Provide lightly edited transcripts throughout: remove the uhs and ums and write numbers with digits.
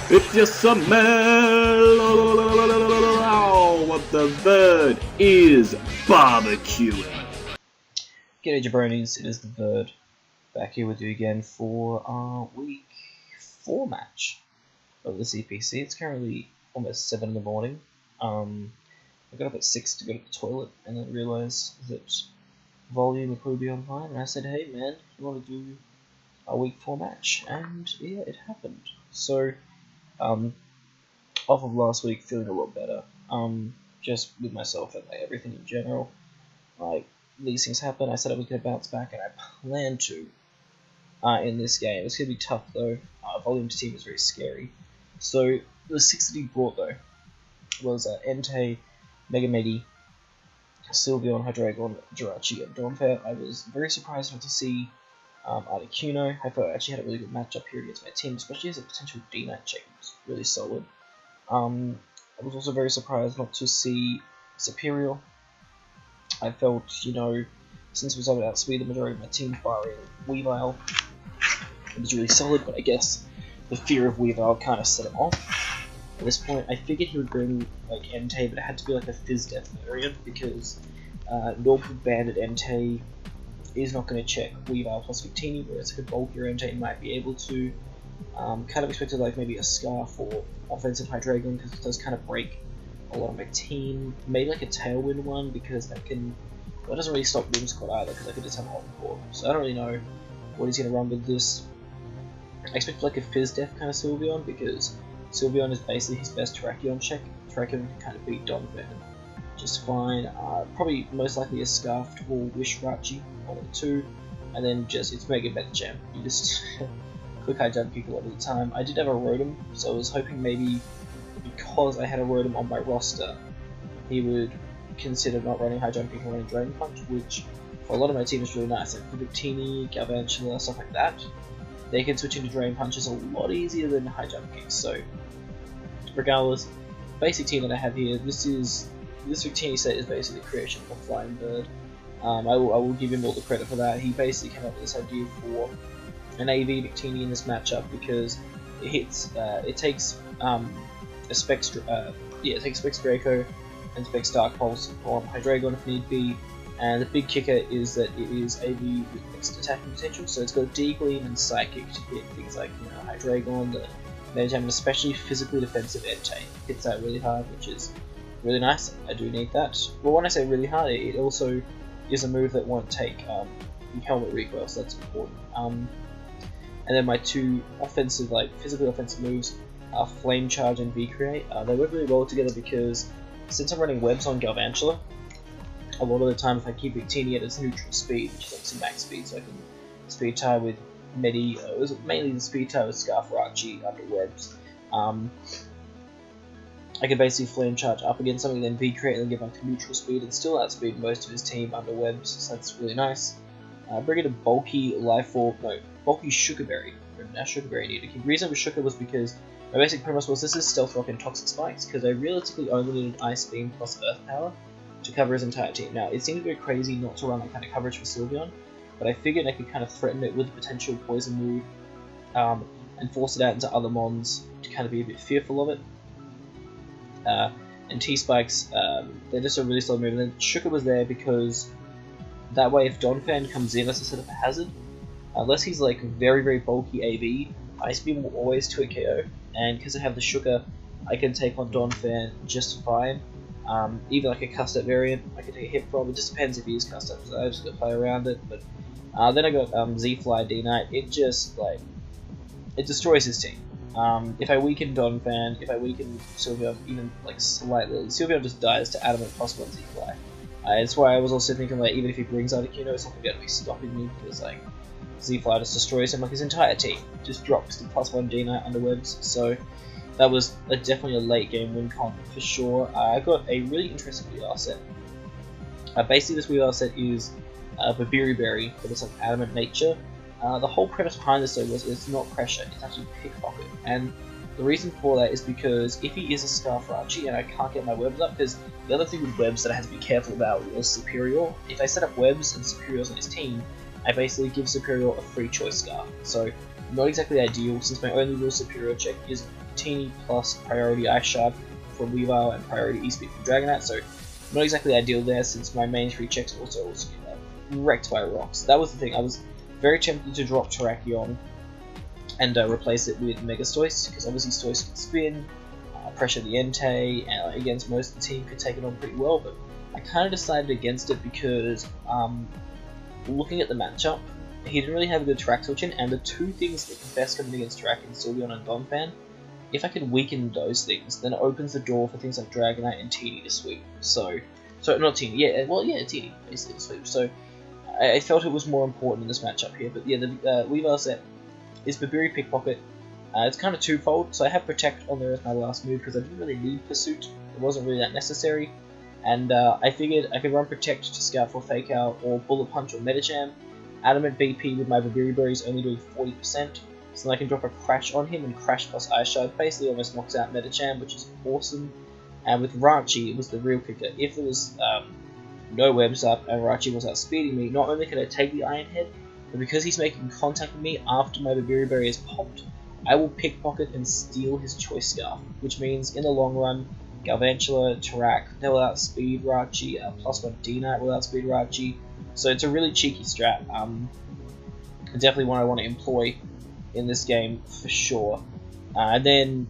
It's your smell what the bird is barbecuing. G'day jabronis, it is TheVerd, back here with you again for our week 4 match of the CPC. It's currently almost 7 in the morning. I got up at 6 to go to the toilet and then realised that Volume would probably be online, and I said, hey man, you want to do a week 4 match? And yeah, it happened. So, off of last week, feeling a lot better. Just with myself and like, everything in general. Like, these things happen. I said I was going to bounce back, and I plan to in this game. It's going to be tough though. Volume's team is very scary. So the 6 that he brought though was Entei, Megamedi, Sylveon, Hydreigon, Jirachi, and Donphan. I was very surprised not to see Articuno. I thought I actually had a really good matchup here against my team, especially as a potential D-Knight check. It was really solid. I was also very surprised not to see Superior. I felt, you know, since we was able to outspeed the majority of my team barring Weavile, it was really solid, but I guess the fear of Weavile kind of set him off. At this point, I figured he would bring like Entei, but it had to be like a Fizz Death variant because Normal Banded Entei is not going to check Weavile plus Victini, whereas like a bulkier Entei might be able to. Kind of expected like maybe a Scarf or offensive Hydreigon because it does kind of break a lot of my team. Maybe like a Tailwind one because that can. Well, it doesn't really stop Whimsicott either because I could just have Encore. So I don't really know what he's going to run with this. I expect like a Fizz Death kind of Sylveon because Sylveon is basically his best Terrakion check. Terrakion can kind of beat Donphan just fine. Probably most likely a Scarfed or Wishrachi, one of the two. And then just, it's Mega Better Jam. You just quick high jump kick a lot of the time. I did have a Rotom, so I was hoping maybe because I had a Rotom on my roster, he would consider not running high jump kick and running Drain Punch, which for a lot of my team is really nice. Like for Victini, Galvantula, stuff like that, they can switch into Drain Punches a lot easier than high jump kicks. So regardless, basic team that I have here, this Victini set is basically the creation of a Flying Bird. I will give him all the credit for that. He basically came up with this idea for an AV Victini in this matchup because it hits, it takes a Specs Draco and Specs Dark Pulse on Hydreigon if need be, and the big kicker is that it is AV with mixed attacking potential, so it's got D-Gleam and Psychic to hit things like, you know, Hydreigon, the Meditam, and especially physically defensive Entei. Hits that really hard, which is really nice. I do need that. Well, when I say really hard, it also is a move that won't take Helmet Recoil, so that's important. And then my two offensive, like physically offensive moves are Flame Charge and V-Create. They work really well together because since I'm running webs on Galvantula, a lot of the time if I keep Victini at its neutral speed, which is obviously max speed, so I can speed tie with Medi. It was mainly the speed tie with Scarfrachi under webs. I can basically Flame Charge up against something, then V-Create and then get back to neutral speed and still outspeed most of his team under webs, so that's really nice. Bring in a bulky bulky Shukaberry. Now Shukaberry needed. The reason with Shuka was because my basic premise was this is Stealth Rock and Toxic Spikes, because I realistically only needed Ice Beam plus Earth Power to cover his entire team. Now, it seemed very crazy not to run that kind of coverage for Sylveon, but I figured I could kind of threaten it with a potential Poison move, and force it out into other mons to kind of be a bit fearful of it. And T-Spikes, they're just a really slow move, and then Shuka was there because that way if Donphan comes in as a sort of a hazard, unless he's like very, very bulky AV, Ice Beam will always 2 KO, and because I have the Shuka, I can take on Donphan just fine. Even like a Custap variant, I can take a hit from, it just depends if he is Custap, so I just got to play around it. But then I got Z-Fly D-Knight, it just like, it destroys his team. If I weaken Donphan, if I weaken Sylveon even like slightly, Sylveon just dies to Adamant plus 1 Z-Fly. That's why I was also thinking like, even if he brings Articuno, it's not going to be stopping me, because like, Z-Fly just destroys him, like his entire team just drops to +1 D-Knight under webs, so that was definitely a late game win con for sure. I got a really interesting Weavile set. Basically this Weavile set is Babiri Berry, but it's like adamant nature. The whole premise behind this though was it's not pressure, it's actually pickpocket, and the reason for that is because if he is a Scarfrachi and I can't get my webs up, because the other thing with webs that I had to be careful about was Superior. If I set up webs and Superior's on his team, I basically give Superior a free choice Scarf. So not exactly ideal since my only real superior check is Teeny plus priority Ice Shard from Weavile and priority E-Speed from Dragonite, so not exactly ideal there since my main 3 checks also get wrecked by rocks. That was the thing, I was very tempted to drop Terrakion and replace it with Mega Stoice, because obviously Stoice can spin, pressure the Entei, and against most of the team could take it on pretty well, but I kind of decided against it because looking at the matchup, he didn't really have a good track switching, and the two things that can best come in against Terrakion, Sylveon and Donphan, if I can weaken those things, then it opens the door for things like Dragonite and Teeny to sweep. So not Teeny, Teeny basically to sweep. So I felt it was more important in this matchup here. But yeah, the Weavile set is Babiri Pickpocket. It's kind of twofold. So I have Protect on there as my last move because I didn't really need Pursuit. It wasn't really that necessary. And I figured I could run Protect to scout for Fake Out or Bullet Punch or Medicham. Adamant BP with my Babiri Berries only doing 40%. So then I can drop a Crash on him, and Crash plus Ice Shard basically almost knocks out Medicham, which is awesome. And with Rachi, it was the real kicker. If there was no webs up and Rachi was outspeeding me, not only could I take the Iron Head, but because he's making contact with me after my Babiri Berry is popped, I will pickpocket and steal his Choice Scarf, which means in the long run, Galvantula, Tarak, they'll outspeed Rachi, +1 D-Knight will outspeed Rachi, so it's a really cheeky strat. Definitely one I want to employ in this game for sure. And then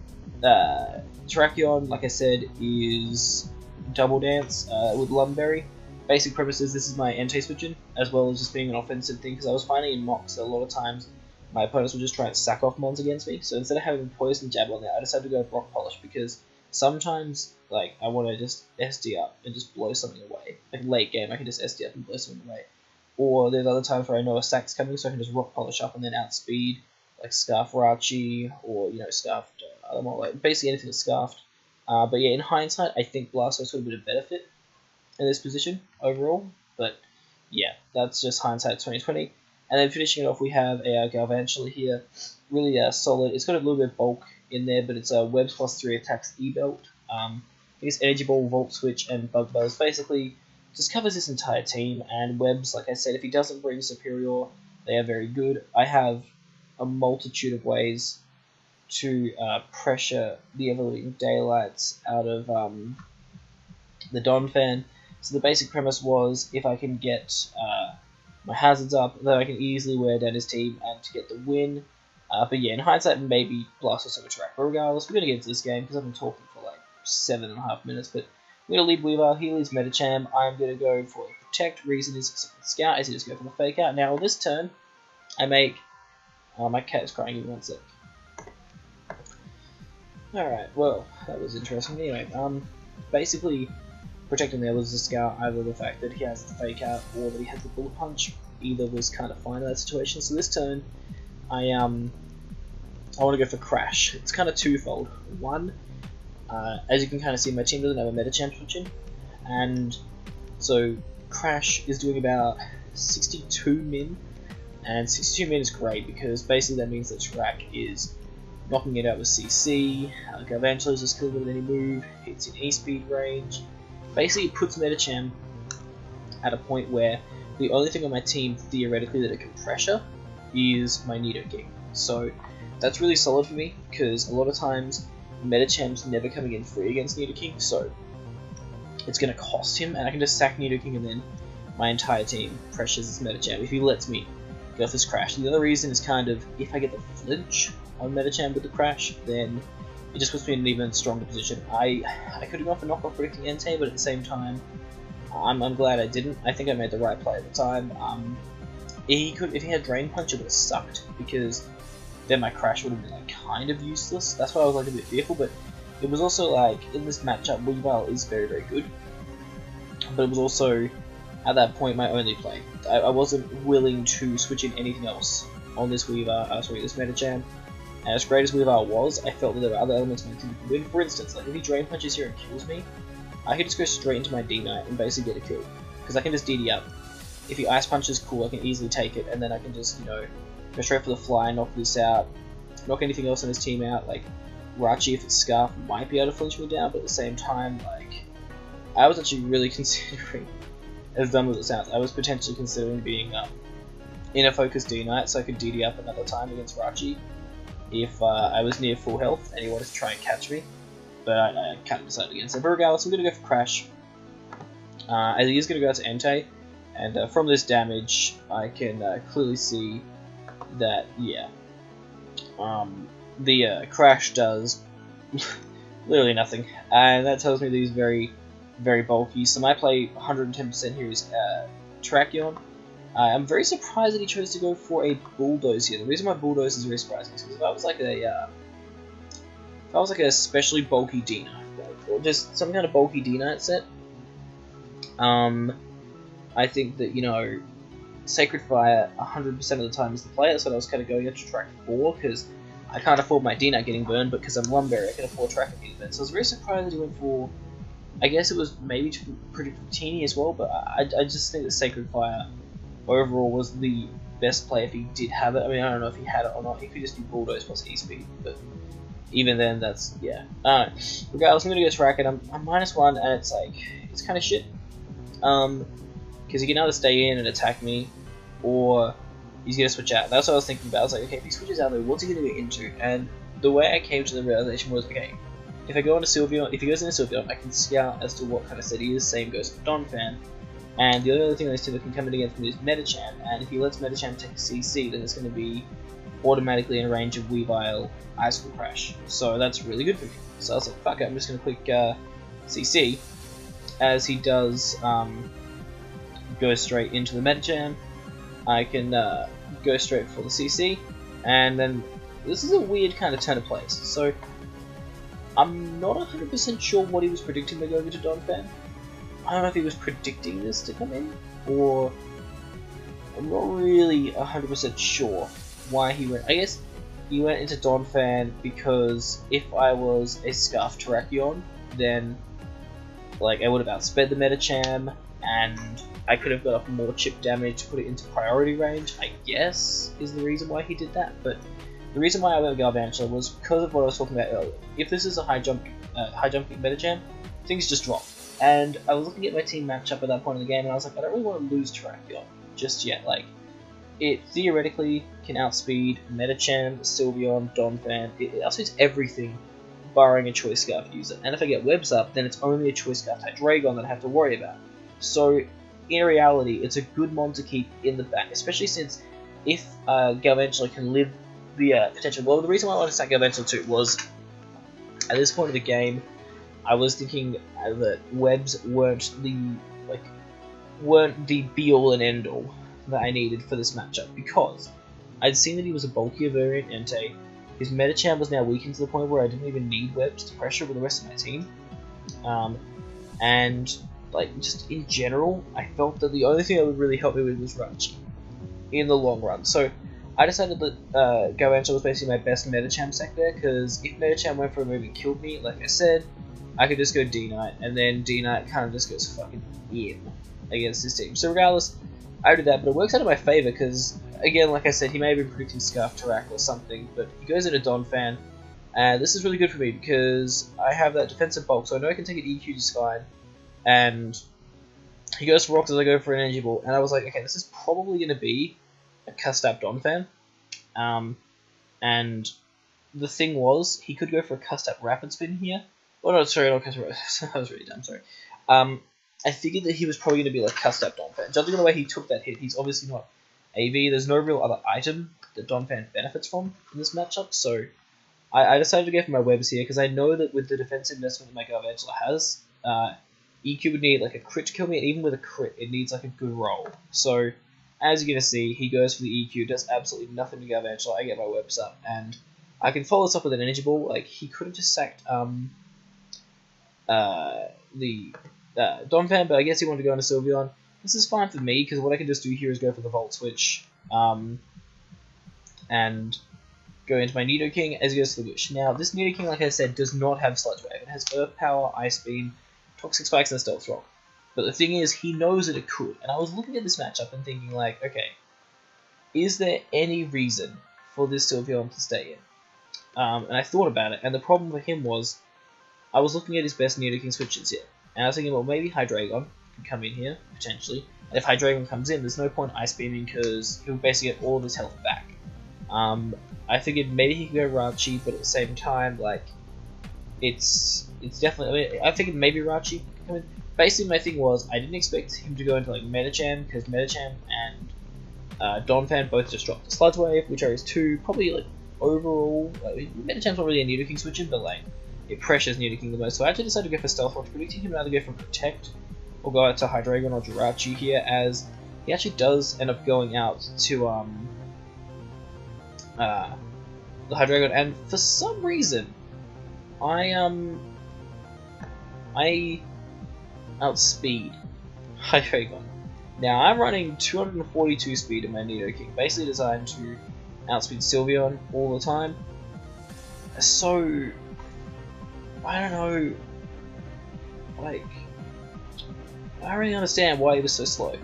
Terrakion, like I said, is Double Dance with Lumberry. Basic premise is this is my Entei switching, as well as just being an offensive thing, because I was finding in mocks that a lot of times my opponents would just try and sack off mons against me. So instead of having Poison Jab on there, I decided to go with Rock Polish, because sometimes like I want to just SD up and just blow something away. Like late game, I can just SD up and blow something away. Or there's other times where I know a sack's coming, so I can just Rock Polish up and then outspeed, like Scarf Rachi, or Scarfed like basically anything that's Scarfed. But yeah, in hindsight, I think Blastoise would have been a better fit in this position overall. But yeah, that's just hindsight 2020. And then finishing it off, we have a Galvantula here, really solid. It's got a little bit of bulk in there, but it's a Webs +3 attacks E-Belt. I guess Energy Ball, Volt Switch, and Bug Buzz basically just covers this entire team. And Webs, like I said, if he doesn't bring Superior, they are very good. I have a multitude of ways to pressure the Evolving Daylights out of the Donphan. So the basic premise was if I can get my hazards up, then I can easily wear down his team and to get the win. But yeah, in hindsight, maybe Blastoise over Track. But regardless, we're going to get into this game because I've been talking for like 7.5 minutes. But I'm going to lead Weavile, he leads Medicham. I'm going to go for Protect. Reason is Scout, as he just go for the Fake Out. Now, on this turn, I make... my cat is crying, give me one sec. Alright, well, that was interesting. Anyway, basically, protecting there was the Scout, either the fact that he has the Fake Out or that he has the Bullet Punch. Either was kind of fine in that situation. So this turn, I want to go for Crash. It's kind of twofold. One, as you can kind of see, my team doesn't have a Medicham switching, and so Crash is doing about 62 min, and 62 min is great because basically that means that Track is knocking it out with CC, Galvantula is just killing it with any move, it's in E-Speed range. Basically it puts Medicham at a point where the only thing on my team theoretically that it can pressure is my Nidoking. So that's really solid for me because a lot of times Medicham's never coming in free against Nidoking, so it's going to cost him, and I can just sack Nidoking and then my entire team pressures this Medicham if he lets me go for this Crash. And the other reason is kind of, if I get the flinch on Medicham with the Crash, then it just puts me in an even stronger position. I could have gone for knockoff predicting Entei, but at the same time, I'm glad I didn't. I think I made the right play at the time. If he had Drain Punch, it would have sucked, because then my Crash would have been like kind of useless. That's why I was like a bit fearful, but it was also like, in this matchup, Weavile is very, very good. But it was also, at that point, my only play. I wasn't willing to switch in anything else on this this Medicham. And as great as Weavile was, I felt that there were other elements my team could win. For instance, like if he Drain Punches here and kills me, I could just go straight into my D-Knight and basically get a kill. Because I can just DD up. If he Ice Punches, cool, I can easily take it, and then I can just, go straight for the fly, knock this out, knock anything else on his team out. Like, Rachi, if it's Scarf, might be able to flinch me down, but at the same time, like, I was actually really considering, as dumb as it sounds, I was potentially considering being Inner Focus D-Knight so I could DD up another time against Rachi if I was near full health and he wanted to try and catch me. But I can't decide against it. But regardless, I'm going to go for Crash. As he is going to go out to Entei, and from this damage, I can clearly see that, yeah, the Crash does literally nothing, and that tells me that he's very, very bulky. So my play 110% here is Terrakion. I'm very surprised that he chose to go for a Bulldoze here. The reason why Bulldoze is very surprising is because if I was like a especially bulky D-Knight, or just some kind of bulky D-Knight set, I think that, you know, Sacred Fire 100% of the time is the play. That's what I was kind of going into track 4, because I can't afford my D-Knight getting burned, but because I'm Lumberry, I can afford Tracker getting burned. So I was very surprised that he went for, I guess it was maybe pretty teeny as well, but I just think that Sacred Fire overall was the best play if he did have it. I mean, I don't know if he had it or not. He could just do Bulldoze plus E-Speed, but even then, that's, yeah. Regardless, I'm going to go Tracker, and I'm -1, and it's like, it's kind of shit. Because he can either stay in and attack me, or he's going to switch out. That's what I was thinking about. I was like, okay, if he switches out, then what's he going to go into? And the way I came to the realization was, okay, if I go into Sylveon, if he goes into Sylveon, I can scout as to what kind of set he is. Same goes for Donphan. And the only other thing those two that can come in against me is Medicham, and if he lets Medicham take a CC, then it's going to be automatically in range of Weavile Ice School Crash. So that's really good for me. So I was like, fuck it, I'm just going to click CC, as he does go straight into the Medicham. I can go straight for the CC, and then this is a weird kind of turn of plays. So I'm not 100% sure what he was predicting by going into Donphan. I don't know if he was predicting this to come in, or I'm not really 100% sure why he went. I guess he went into Donphan because if I was a Scarf Terrakion, then like I would have outsped the Medicham, and I could have got up more chip damage, put it into priority range, I guess, is the reason why he did that. But the reason why I went Galvantula was because of what I was talking about earlier. If this is a high jumping Medicham, things just drop. And I was looking at my team matchup at that point in the game, and I was like, I don't really want to lose Terrakion just yet. Like, it theoretically can outspeed Medicham, Sylveon, Donphan. It outspeeds everything, barring a Choice Scarf user. And if I get Webs up, then it's only a Choice Scarf type Dragon that I have to worry about. So, in reality, it's a good mon to keep in the back, especially since if Galvantula can live the potential. Well, the reason why I wanted to start Galvantula too was, at this point of the game, I was thinking that Webs weren't the be-all and end-all that I needed for this matchup, because I'd seen that he was a bulkier variant Entei. His Medicham was now weakened to the point where I didn't even need Webs to pressure with the rest of my team. And like, just in general, I felt that the only thing that would really help me with was Rachi in the long run. So I decided that Galvantula was basically my best Medicham sec there, because if Medicham went for a move and killed me, like I said, I could just go D-Knight, and then D-Knight kind of just goes fucking in against his team. So regardless, I did that, but it works out in my favour, because, again, like I said, he may have been predicting Scarf Tarak or something, but he goes into Donphan, and this is really good for me, because I have that defensive bulk, so I know I can take an EQ just fine, and he goes for Rocks as I go for an Energy Ball, and I was like, okay, this is probably going to be a Custap Donphan, and the thing was, he could go for a Custap Rapid Spin here. Oh no, sorry, not Custap. I was really dumb, sorry. I figured that he was probably going to be like Custap Donphan. Judging on the way he took that hit, he's obviously not AV. There's no real other item that Donphan benefits from in this matchup, so I decided to go for my Webs here, because I know that with the defensive investment that my Galvantula has, EQ would need like a crit to kill me, and even with a crit, it needs like a good roll. So, as you're going to see, he goes for the EQ, does absolutely nothing to Galvantula, I get my Webs up, and I can follow this up with an Energy Ball. Like, he could have just sacked Donphan, but I guess he wanted to go into Sylveon. This is fine for me, because what I can just do here is go for the Volt Switch, and go into my Nidoking as he goes to the Wish. Now, this Nidoking, like I said, does not have Sludge Wave. It has Earth Power, Ice Beam, Toxic Spikes, and Stealth Rock. But the thing is, he knows that it could, and I was looking at this matchup and thinking, like, okay, is there any reason for this Sylveon to stay in? And I thought about it, and the problem for him was, I was looking at his best Nidoking switches here, and I was thinking, well, maybe Hydreigon can come in here, potentially. And if Hydreigon comes in, there's no point Ice Beaming because he'll basically get all of his health back. I figured maybe he could go Rachi, but at the same time, like, it's definitely, I mean, I figured maybe Rachi could come in. Basically, my thing was, I didn't expect him to go into, like, Medicham, because Medicham and Donphan both just dropped the Sludge Wave, which are his two, probably, like, overall, Medicham's not really a Nidoking switcher, but, like, it pressures Nidoking the most. So I actually decided to go for Stealth Rock, predicting him to either go for Protect, or go out to Hydreigon or Jirachi here, as he actually does end up going out to, the Hydreigon, and for some reason, I outspeed Hydreigon. Now, I'm running 242 speed in my Nidoking, basically designed to outspeed Sylveon all the time. So, I don't know, like, I don't really understand why he was so slow.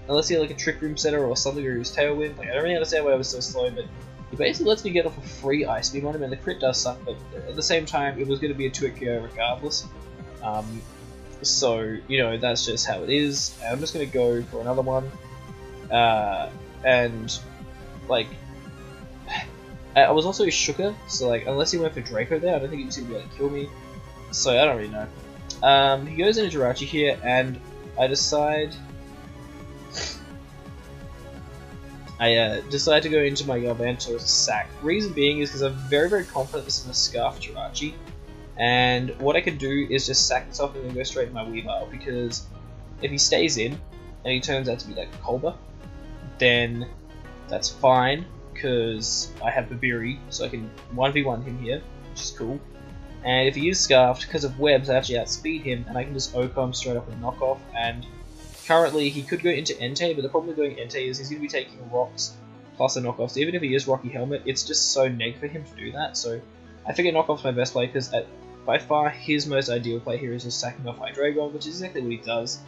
Unless he had like a Trick Room Setter or something, or he was Tailwind, like, I don't really understand why he was so slow, but he basically lets me get off a free Ice Beam on him, and the crit does suck, but at the same time, it was going to be a 2-hit KO regardless. So, you know, that's just how it is. And I'm just going to go for another one. And, like, I was also a Shooker, so, like, unless he went for Draco there, I don't think he was going to be able to kill me. So, I don't really know. He goes into Jirachi here, and I decide to go into my Galvantula sack. Reason being is because I'm very, very confident this is a Scarf Jirachi. And what I could do is just sack this off and then go straight to my Weavile, because if he stays in, and he turns out to be like Colbur, then that's fine, because I have Babiri, so I can 1v1 him here, which is cool. And if he is Scarfed, because of webs, I actually outspeed him, and I can just OCOM straight up with knockoff. And currently, he could go into Entei, but the problem with going Entei is he's going to be taking rocks plus a knockoff. So even if he is Rocky Helmet, it's just so neg for him to do that. So I figure knockoff's my best play, because by far his most ideal play here is just sacking off Hydreigon, which is exactly what he does.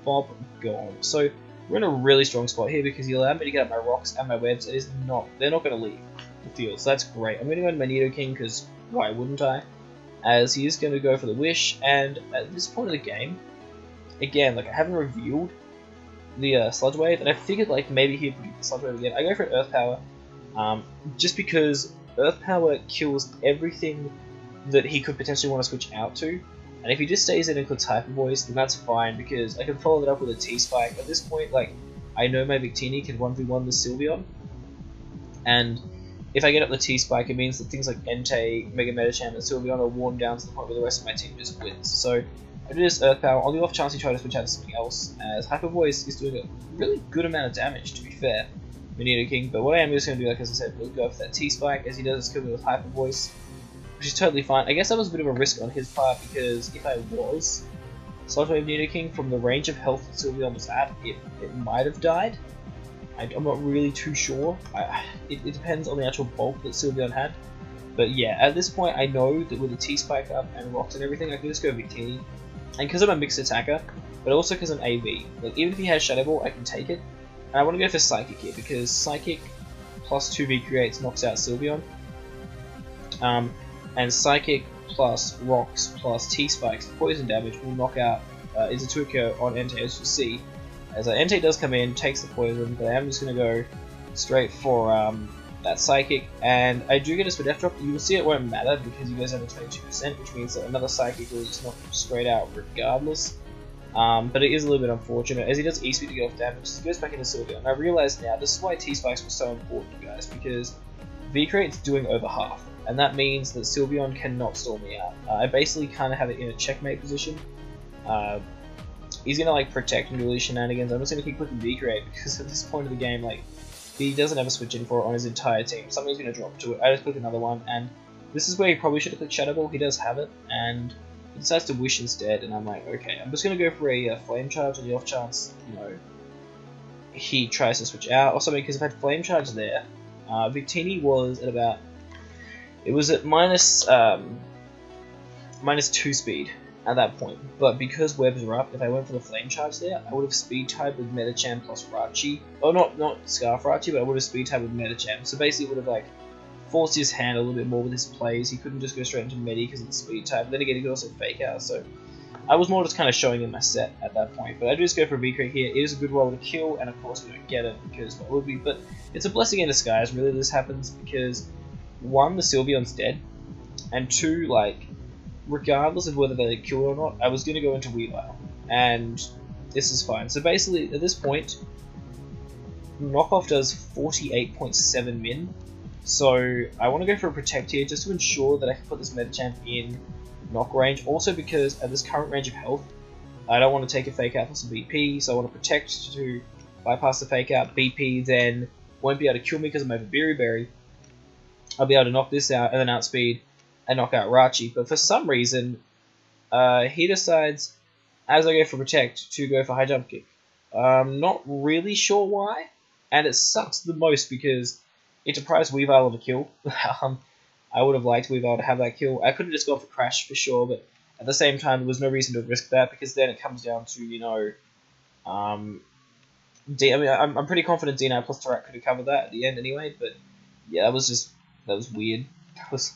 Bob gone. So we're in a really strong spot here because he allowed me to get up my rocks and my webs. They're not going to leave the field, so that's great. I'm going to go into my Nidoking because why wouldn't I? As he is going to go for the Wish, and at this point of the game, again, like, I haven't revealed the Sludge Wave, and I figured like maybe he'd beat the Sludge Wave again. I go for Earth Power, just because Earth Power kills everything that he could potentially want to switch out to, and if he just stays in and clicks Hyper Voice, then that's fine, because I can follow that up with a T-Spike. At this point, like, I know my Victini can 1v1 the Sylveon, and if I get up the T-Spike, it means that things like Entei, Mega Medicham, and Sylveon are worn down to the point where the rest of my team just wins. So I do this Earth Power on the off chance he tries to switch out to something else, as Hyper Voice is doing a really good amount of damage, to be fair, with Nidoking. But what I am just going to do, like as I said, we'll go for that T-Spike, as he does kill me with Hyper Voice, which is totally fine. I guess that was a bit of a risk on his part, because if I was Sludge Wave Nidoking from the range of health that Sylveon was at, it might have died. I'm not really too sure. It depends on the actual bulk that Sylveon had. But yeah, at this point I know that with the T-Spike up and rocks and everything, I can just go Victini. And because I'm a mixed attacker, but also because I'm AV, like, even if he has Shadow Ball, I can take it. And I want to go for Psychic here, because Psychic plus 2V creates knocks out Sylveon. And Psychic plus Rocks plus T-Spikes poison damage will knock out is a 2-KO on Entei, as you see. As Entei does come in, takes the poison, but I am just going to go straight for that Psychic, and I do get a Spadef drop. You will see it won't matter because you guys have a 22%, which means that another Psychic will just knock him straight out regardless. But it is a little bit unfortunate, as he does E-Speed to get off damage, so he goes back into Sylveon. And I realise now, this is why T-Spikes were so important, guys, because V-Crate's doing over half, and that means that Sylveon cannot stall me out. I basically kind of have it in a checkmate position. He's going to like protect and do all these shenanigans. I'm just going to keep clicking V-Crate, because at this point of the game, like, he doesn't have a switch in for it on his entire team. Something's going to drop to it. I just click another one, and this is where he probably should have clicked Shadow Ball. He does have it, and he decides to Wish instead, and I'm like, okay, I'm just going to go for a Flame Charge on the off chance, you know, he tries to switch out or something, because if I had Flame Charge there, Victini was at about, it was at minus 2 speed at that point, but because webs are up, if I went for the Flame Charge there, I would have speed tied with Medicham plus Rachi, or not Scarf Rachi, but I would have speed tied with Medicham, so basically it would have like forced his hand a little bit more with his plays. He couldn't just go straight into Medi because of the speed type, but then again he could also fake out, so I was more just kind of showing him my set at that point, but I do just go for a V-Crit here. It is a good roll to kill, and of course we don't get it because what would be, but it's a blessing in disguise. Really, this happens because 1, the Sylveon's dead, and 2, like, regardless of whether they killed or not, I was going to go into V-Olume, and this is fine. So basically, at this point, knockoff does 48.7 min, so I want to go for a protect here just to ensure that I can put this Metachamp in knock range. Also because at this current range of health, I don't want to take a fake out for some BP, so I want to protect to bypass the fake out. BP then won't be able to kill me because I'm over Berry Berry. I'll be able to knock this out and then outspeed and knock out Rachi. But for some reason, he decides, as I go for protect, to go for high jump kick. Not really sure why, and it sucks the most because it deprives Weavile of a kill. I would have liked Weavile to have that kill. I could have just gone for Crash for sure, but at the same time, there was no reason to risk that because then it comes down to, you know, I'm pretty confident D9 plus Turret could have covered that at the end anyway, but yeah, that was weird. That was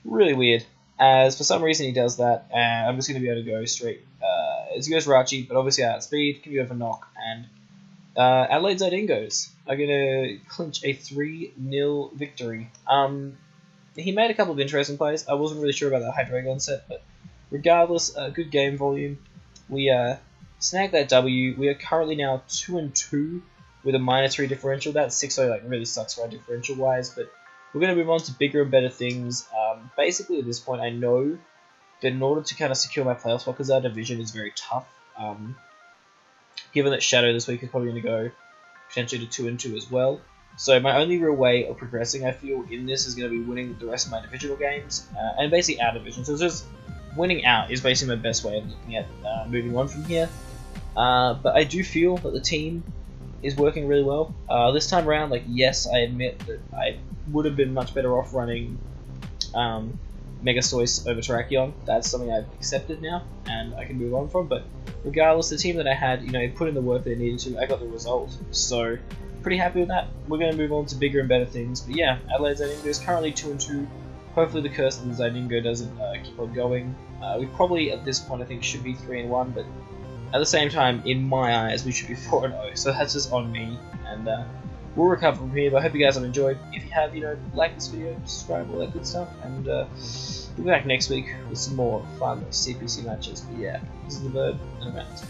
really weird. As for some reason he does that, and I'm just going to be able to go straight. As he goes Rachi, but obviously at speed, can be over knock, and Adelaide Zidingos are going to clinch a 3-0 victory. He made a couple of interesting plays. I wasn't really sure about that Hydreigon set, but regardless, good game volume. We snagged that W. We are currently now 2-2 with a -3 differential. That 6-0 like really sucks for our differential wise, but we're going to move on to bigger and better things. Basically, at this point, I know that in order to kind of secure my playoff spot, because our division is very tough, given that Shadow this week is probably going to go potentially to 2-2 as well. So my only real way of progressing, I feel, in this is going to be winning the rest of my divisional games, and basically our division. So it's just winning out is basically my best way of looking at moving on from here. But I do feel that the team is working really well. This time around, like, yes, I admit that I would have been much better off running Megasois over Terrakion. That's something I've accepted now, and I can move on from. But regardless, the team that I had, you know, put in the work that it needed to, I got the result. So pretty happy with that. We're going to move on to bigger and better things. But yeah, Adelaide Zidingo is currently 2-2. Hopefully the curse of the Zidingo doesn't keep on going. We probably, at this point, I think should be 3-1, but at the same time, in my eyes, we should be 4-0. So that's just on me, and we'll recover from here. But I hope you guys have enjoyed. If you have, you know, like this video, subscribe, all that good stuff, and we'll be back next week with some more fun CPC matches. But yeah, this is TheVerd, and I'm out.